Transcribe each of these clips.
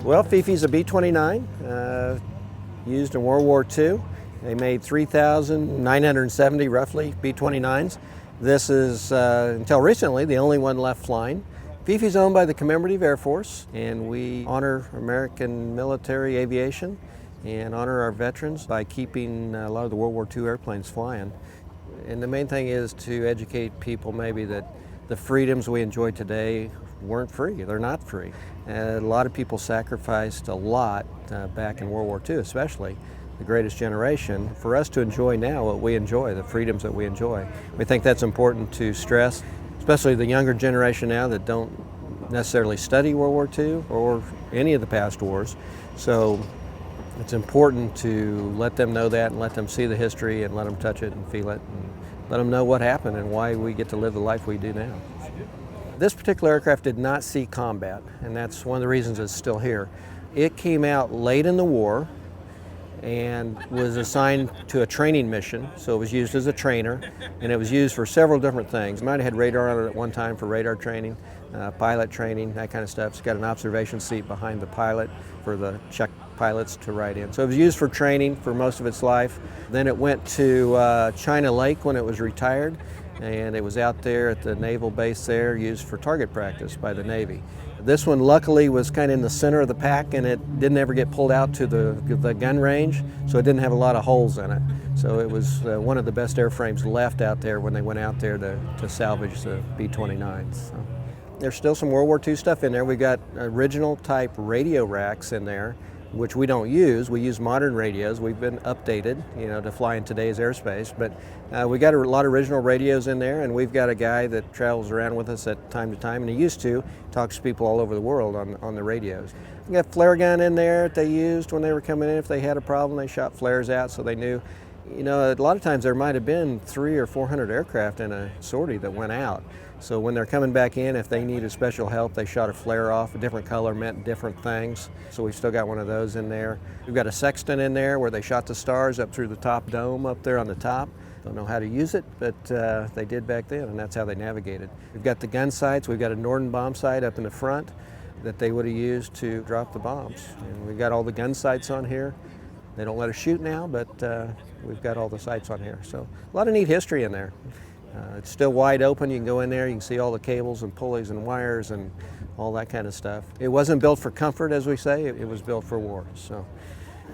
Well, Fifi's a B-29, used in World War II. They made 3,970 roughly B-29s. This is, until recently, the only one left flying. Fifi's owned by the Commemorative Air Force, and we honor American military aviation and honor our veterans by keeping a lot of the World War II airplanes flying. And the main thing is to educate people maybe that the freedoms we enjoy today weren't free. They're not free. A lot of people sacrificed a lot back in World War II, especially the greatest generation, for us to enjoy now what we enjoy, the freedoms that we enjoy. We think that's important to stress, especially the younger generation now that don't necessarily study World War II or any of the past wars. So it's important to let them know that and let them see the history and let them touch it and feel it and let them know what happened and why we get to live the life we do now. This particular aircraft did not see combat, and that's one of the reasons it's still here. It came out late in the war and was assigned to a training mission, so it was used as a trainer, and it was used for several different things. It might have had radar on it at one time for radar training, pilot training, that kind of stuff. It's got an observation seat behind the pilot for the Czech pilots to ride in. So it was used for training for most of its life. Then it went to China Lake when it was retired, and it was out there at the naval base there, used for target practice by the Navy. This one luckily was kind of in the center of the pack, and it didn't ever get pulled out to the gun range, so it didn't have a lot of holes in it. So it was one of the best airframes left out there when they went out there to salvage the B-29s. So there's still some World War II stuff in there. We've got original type radio racks in there, which we don't use. We use modern radios. We've been updated, to fly in today's airspace. But we got a lot of original radios in there, and we've got a guy that travels around with us at time to time, and he used to, talks to people all over the world on the radios. We got flare gun in there that they used when they were coming in. If they had a problem, they shot flares out so they knew. A lot of times there might have been 300 or 400 aircraft in a sortie that went out. So when they're coming back in, if they needed special help, they shot a flare off. A different color meant different things. So we've still got one of those in there. We've got a sextant in there where they shot the stars up through the top dome up there on the top. Don't know how to use it, but they did back then, and that's how they navigated. We've got the gun sights. We've got a Norden bomb sight up in the front that they would have used to drop the bombs. And we've got all the gun sights on here. They don't let us shoot now, but we've got all the sights on here. So a lot of neat history in there. It's still wide open. You can go in there, you can see all the cables and pulleys and wires and all that kind of stuff. It wasn't built for comfort, as we say, it was built for war. So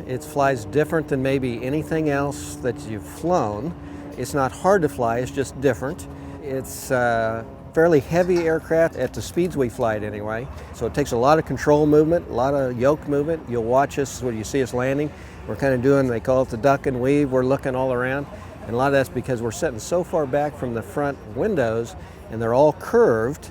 it flies different than maybe anything else that you've flown. It's not hard to fly, it's just different. It's a fairly heavy aircraft at the speeds we fly it anyway. So it takes a lot of control movement, a lot of yoke movement. You'll watch us when you see us landing. We're kind of doing, they call it the duck and weave. We're looking all around. And a lot of that's because we're sitting so far back from the front windows and they're all curved.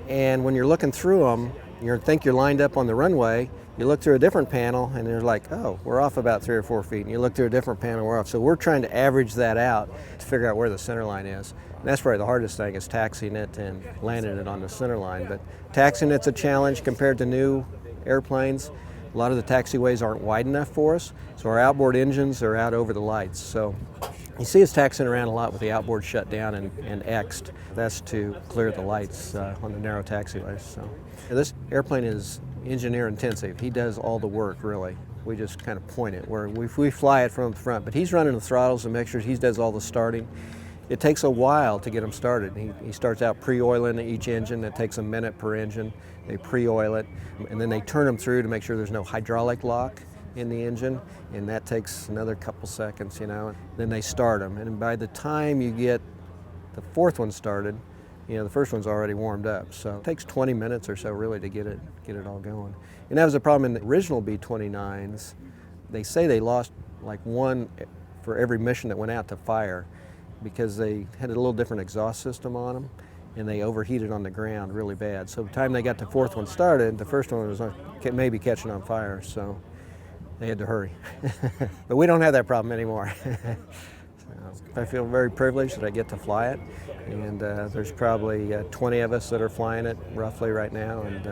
And when you're looking through them, you think you're lined up on the runway, you look through a different panel and you're like, oh, we're off about 3 or 4 feet. And you look through a different panel, we're off. So we're trying to average that out to figure out where the center line is. And that's probably the hardest thing, is taxiing it and landing it on the center line. But taxiing it's a challenge compared to new airplanes. A lot of the taxiways aren't wide enough for us, so our outboard engines are out over the lights. So you see us taxiing around a lot with the outboard shut down and X'd. That's to clear the lights on the narrow taxiways. So this airplane is engineer intensive. He does all the work, really. We just kind of point it, where we fly it from the front, but he's running the throttles and makes sure he does all the starting. It takes a while to get them started. He starts out pre-oiling each engine. It takes a minute per engine. They pre-oil it, and then they turn them through to make sure there's no hydraulic lock in the engine, and that takes another couple seconds, Then they start them, and by the time you get the fourth one started, the first one's already warmed up. So it takes 20 minutes or so really to get it all going. And that was a problem in the original B-29s. They say they lost like one for every mission that went out to fire, because they had a little different exhaust system on them, and they overheated on the ground really bad. So by the time they got the fourth one started, the first one was maybe catching on fire, so they had to hurry. But we don't have that problem anymore. So I feel very privileged that I get to fly it, and there's probably 20 of us that are flying it roughly right now, and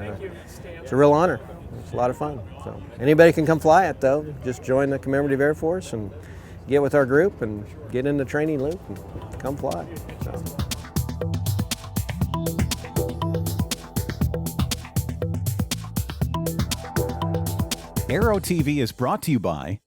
it's a real honor. It's a lot of fun. So anybody can come fly it, though. Just join the Commemorative Air Force and get with our group and get in the training loop and come fly. So. Aero-TV is brought to you by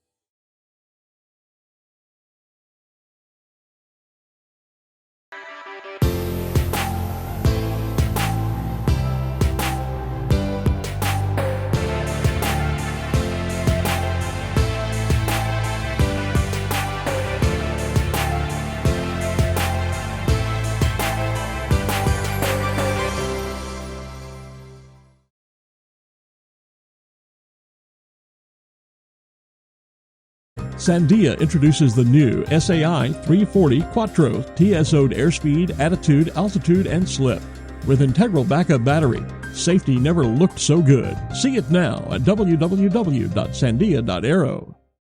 Sandia introduces the new SAI 340 Quattro TSO'd airspeed, attitude, altitude, and slip. With integral backup battery, safety never looked so good. See it now at www.sandia.aero.